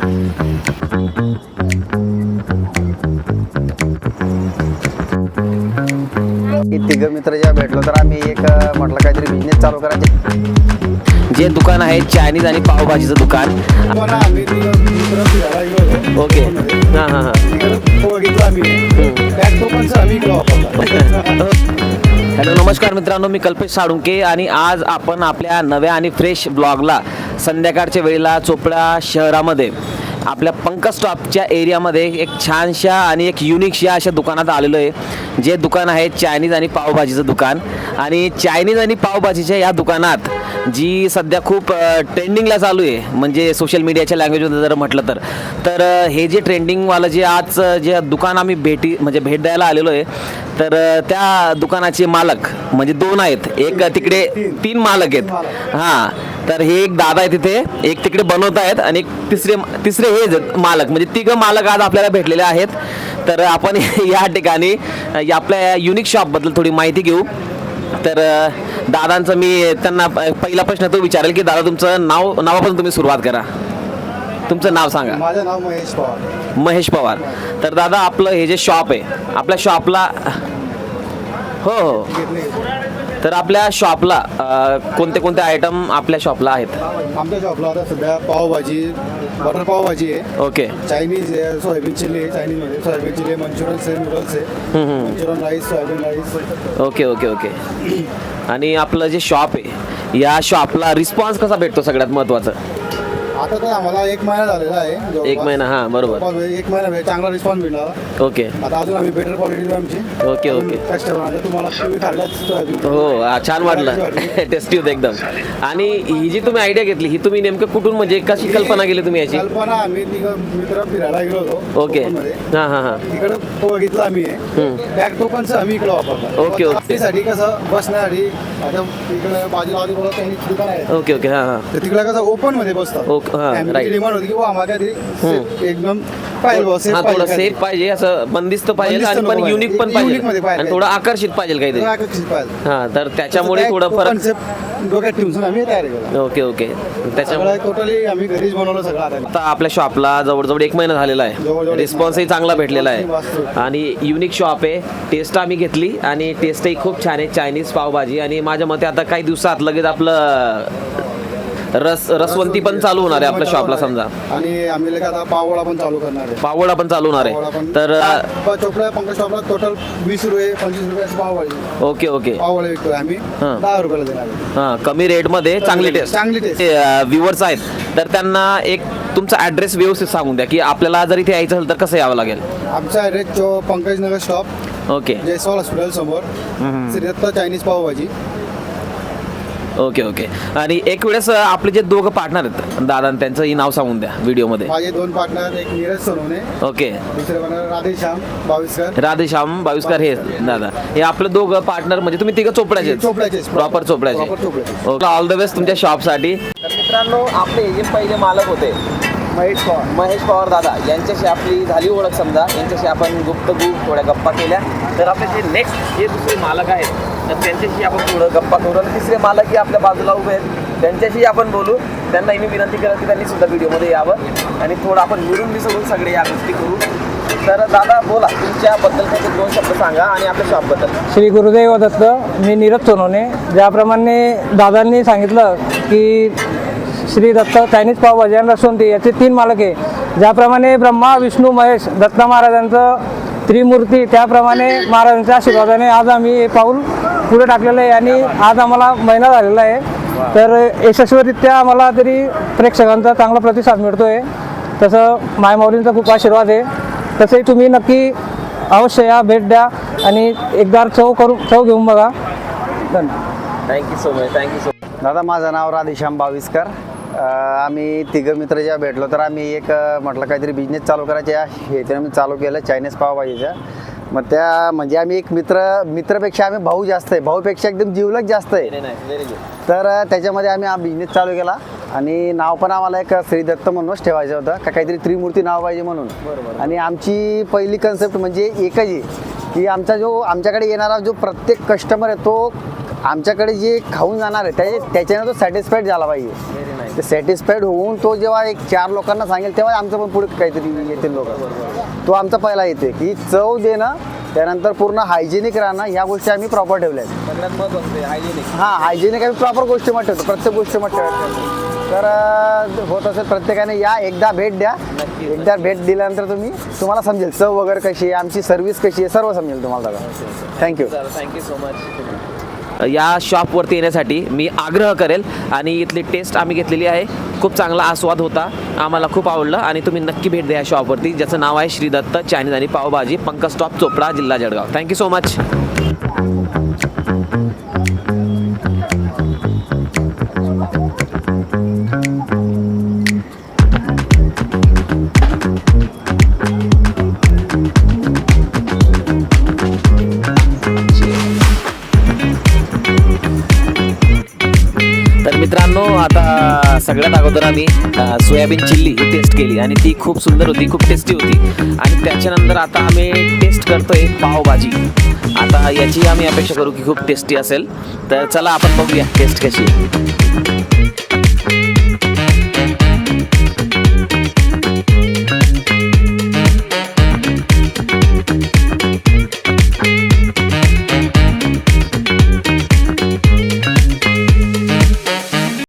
तिघ मित्र जेव्हा भेटलो तर आम्ही एक म्हटलं काहीतरी बिझनेस चालू करायचे. जे दुकान आहे चायनीज आणि पावभाजीचं दुकान. ओके. हां हां हां. हॅलो नमस्कार मित्रांनो, मी कल्पेश साळुंके आणि आज आपण आपल्या नव्या आणि फ्रेश ब्लॉगला संध्याकाळच्या वेळेला चोपडा शहरामध्ये आपल्या पंकज स्टॉपच्या एरियामध्ये एक छानशा आणि एक युनिकशा अशा दुकानात आलेलो आहे. जे दुकान आहे चायनीज आणि पावभाजीचं दुकान. आणि चायनीज आणि पावभाजीच्या या दुकानात जी सध्या खूप ट्रेंडिंगला चालू आहे, म्हणजे सोशल मीडियाच्या लँग्वेजमध्ये जर म्हटलं तर हे जे ट्रेंडिंगवालं जे आज जे दुकान आम्ही भेट द्यायला आलेलो आहे, तर त्या दुकानाचे मालक म्हणजे दोन आहेत. एक तिकडे तीन मालक आहेत. हां, तर हे एक दादा आहे तिथे, एक तिकडे बनवत आहेत आणि एक तिसरे हे मालक, म्हणजे तिघं मालक आज आपल्याला भेटलेले आहेत. तर आपण या ठिकाणी आपल्या युनिक शॉपबद्दल थोडी माहिती घेऊ. तर दादांचं मी त्यांना पहिला प्रश्न तो विचारेल की दादा तुमचं नावापासून तुम्ही सुरुवात करा. तुमचं नाव सांगा. माझं नाव महेश पवार. महेश पवार. तर दादा आपलं हे जे शॉप आहे, आपल्या शॉपला हो तर आपल्या शॉपला कोणते कोणते आयटम आपल्या शॉपला आहेत? आमच्या शॉपला आता सध्या पावभाजी, बटर पावभाजी आहे. ओके. चायनीज आहे, सोयाबीन चिल्ली आहे, चायनीजमध्ये सोयाबीन चिल्ली, मंचुरियन आहे, नूडल्स आहे, Manchurian rice, soybean rice. Okay okay okay. आणि आपलं जे शॉप आहे, या शॉपला रिस्पॉन्स कसा भेटतो सगळ्यात महत्त्वाचं? आता तर आम्हाला 1 महिना झालेला आहे. 1 महिना. हां बरोबर. 1 महिना चांगला रिस्पॉन्स मिळणार. ओके. आता अजून आम्ही बेटर क्वालिटी आमची. Okay okay. कस्टमर तुम्हाला तुम्ही खाल्ल्याच हो छान वाटलं. टेस्टी होतं एकदम. आणि ही जी तुम्ही आयडिया घेतली, ही तुम्ही नेमकं कुठून, म्हणजे कशी कल्पना केली तुम्ही याची? कल्पना आम्ही मित्र फिरायला गेलो होतो. ओके. हां हां हां. तिकडे बघितलं आम्ही बॅग टोकनचं आम्ही इकडे वापरतो. Okay okay. साठी कसं बसण्यासाठी आता इकडे बाजूला आजूबाजूला त्यांनी दुकान आहे. Okay okay. हां हां. तर तिकडे कसं ओपन मध्ये बसतात. ओके. हां राईट. डिमांड होती की आम्हाला एकदम पाहिजे हां थोडं सेफ पाहिजे, असं बंदिस्त पाहिजे आणि पण युनिक पण पाहिजे आणि थोडं आकर्षित पाहिजे काहीतरी. हां तर त्याच्यामुळे थोडं फरक डोक्यात ठेवून आम्ही तयारी केलं. Okay okay. त्याच्यामुळे टोटली आम्ही घरीच बनवलं सगळं. आता आपल्या शॉपला जवळजवळ 1 महिना झालेला आहे. रिस्पॉन्सही चांगला भेटलेला आहे आणि युनिक शॉप आहे. टेस्ट आम्ही घेतली आणि टेस्टही खूप छान आहे, चायनीज पावभाजी. आणि माझ्या मते आता काही दिवसात लगेच आपलं रसवंती पण चालू होणार आहे आपल्या शॉपला समजा. आणि आम्ही आता पाववडा पण चालू करणार आहे. पाववडा पण चालू होणार आहे. तर चोपडा पंकज शॉपला टोटल 20 रुपये 25 रुपयाची पावभाजी. Okay okay. पाववडा विकतोय आम्ही 10 रुपयाला देणार. हां कमी रेटमध्ये चांगली टेस्ट. व्ह्युअर्स आहेत तर त्यांना एक तुमचा ॲड्रेस व्यवस्थित सांगून द्या की आपल्याला जर इथे यायचं असेल तर कसं यावं लागेल? आमचा address Pankaj Nagar shop, okay, Jaiswal hospital समोर, Shri Datta Chinese pav bhaji. Okay okay. आणि एक वेळेस आपले जे दोघं पार्टनर आहेत दादा, त्यांचंही नाव सांगून द्या व्हिडिओमध्ये. माझे 2 पार्टनर, एक नीरज सोनवणे, ओके, दुसरे पार्टनर राधेश्याम बाविस्कर. राधेश्याम बाविस्कर हे दादा, हे आपलं दोघं पार्टनर, म्हणजे तुम्ही तिघं चोपड्याचे प्रॉपर चोपड्याचे. ओके, ऑल द बेस्ट तुमच्या शॉपसाठी. तर मित्रांनो, आपले जे पहिले मालक होते महेश पवार दादा, यांच्याशी आपली झाली ओळख समजा. यांच्याशी आपण गुप्तगुप्त थोड्या गप्पा केल्या. तर आपले जे नेक्स्ट जे दुसरे मालक आहेत तर त्यांच्याशी आपण थोडं गप्पा करू. आणि तिसरे मालकही आपल्या बाजूला उभे आहेत, त्यांच्याशी आपण बोलू. त्यांनाही मी विनंती करत की त्यांनी सुद्धा व्हिडिओमध्ये यावं आणि थोडं आपण मिळून मिसळून सगळे या गोष्टी करू. तर दादा बोला, तुमच्याबद्दल काही 2 शब्द सांगा आणि आपल्या शॉपबद्दल. श्री गुरुदेव दत्त. मी नीरज सोनवणे. ज्याप्रमाणे दादांनी सांगितलं की श्री दत्त चायनीज पावभाजी आणि रसवंती याचे 3 मालक आहे. ज्याप्रमाणे ब्रह्मा विष्णू महेश दत्त महाराजांचं त्रिमूर्ती, त्याप्रमाणे महाराजांच्या आशीर्वादाने आज आम्ही हे पाऊल पुढे टाकलेलं आहे आणि आज आम्हाला महिना झालेला आहे. तर यशस्वीरित्या आम्हाला तरी प्रेक्षकांचा चांगला प्रतिसाद मिळतो आहे. तसं मायमाऊलींचा खूप आशीर्वाद आहे. तसंही तुम्ही नक्की अवश्य या, भेट द्या आणि एकदा चव घेऊन बघा. धन्यवाद. Thank you so much. Thank you so much. दादा, माझं नाव राधेश्याम बाविस्कर. आम्ही तिघं मित्र जेव्हा भेटलो तर आम्ही एक म्हटलं काहीतरी बिझनेस चालू करायचे हे तर आम्ही चालू केलं चायनीज पावभाजीचं. मग त्या म्हणजे आम्ही एक मित्रपेक्षा आम्ही भाऊ जास्त आहे, भाऊपेक्षा एकदम जिवलग जास्त आहे. तर त्याच्यामध्ये आम्ही हा बिझनेस चालू केला आणि नाव पण आम्हाला एक श्री दत्त म्हणूनच ठेवायचं होतं, का काहीतरी त्रिमूर्ती नाव पाहिजे म्हणून. आणि आमची पहिली कन्सेप्ट म्हणजे एकच आहे की आमच्याकडे येणारा जो प्रत्येक कस्टमर आहे तो आमच्याकडे जे खाऊन जाणार आहे त्याच्यानं तो सॅटिस्फाईड झाला पाहिजे. ते सॅटिस्फाईड होऊन तो जेव्हा एक 4 लोकांना सांगेल तेव्हा आमचं पण पुढे काहीतरी येतील लोक. तो आमचा पहिला येते की चव देणं, त्यानंतर पूर्ण हायजेनिक राहणं, ह्या गोष्टी आम्ही प्रॉपर ठेवल्या आहेत. सगळ्यात महत्त्वाचं हायजेनिक. हां, हायजेनिक आम्ही प्रॉपर गोष्टीमध्ये ठेवतो, प्रत्येक गोष्टीमध्ये ठेवतो. तर होत असेल प्रत्येकाने या, एकदा भेट द्या. एकदा भेट दिल्यानंतर तुम्हाला समजेल चव वगैरे कशी आहे, आमची सर्व्हिस कशी आहे, सर्व समजेल तुम्हाला दादा. थँक्यू. Thank you so much. या शॉपवरती येण्यासाठी मी आग्रह करेल आणि इथली टेस्ट आम्ही घेतलेली आहे. खूप चांगला आस्वाद होता, आम्हाला खूप आवडलं आणि तुम्ही नक्की भेट द्या या शॉपवरती, ज्याचं नाव आहे श्री दत्त चायनीज आणि पावभाजी, पंकज स्टॉप, चोपडा, जिल्हा जळगाव. Thank you so much. तर मित्रांनो, आता सगळ्यात अगोदर आम्ही सोयाबीन चिल्ली ही टेस्ट केली आणि ती खूप सुंदर होती, खूप टेस्टी होती. आणि त्याच्यानंतर आता आम्ही टेस्ट करतोय पावभाजी. आता याची आम्ही अपेक्षा करू की खूप टेस्टी असेल. तर चला आपण बघूया टेस्ट कशी आहे.